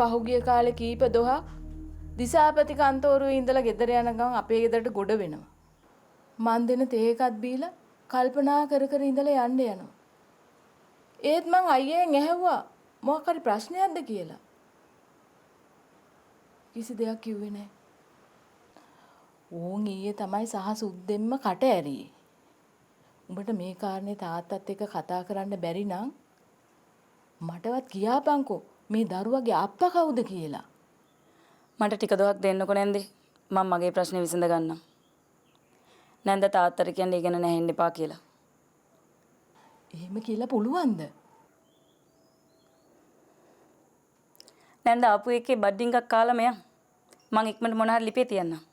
පහුගිය කාලේ කීප දොහක් දිසාපති කන්තෝරුවේ ඉඳලා ගෙදර යන ගමන් අපේ ගෙදරට ගොඩ වෙනවා. මන් දෙන තේ එකක් බීලා කල්පනා කර කර ඉඳලා යන්න යනවා. ඒත් මං අයියෙන් ඇහුවා මොකක් හරි ප්‍රශ්නයක්ද කියලා. කිසි දෙයක් කිව්වේ නැහැ. ඕන් ඊයේ තමයි සහ සුද්දෙන්ම කට ඇරියේ. උඹට මේ කාරණේ තාත්තත් එක්ක කතා කරන්න බැරි නම් මටවත් කියාපන්කෝ මේ දරුවගේ අප්පා කවුද කියලා. මට ටික දවසක් දෙන්නකො නැන්දේ. මම මගේ ප්‍රශ්නේ විසඳ ගන්නම්. නැන්ද තාත්තට කියන්නේ ඉගෙන නැහෙන්න එපා කියලා. එහෙම කියලා පුළුවන්ද? නැන්ද ආපු එකේ බඩින්ගක් කාලා මෙයන්. මං ඉක්මනට මොන හරි ලිපේ තියන්නම්.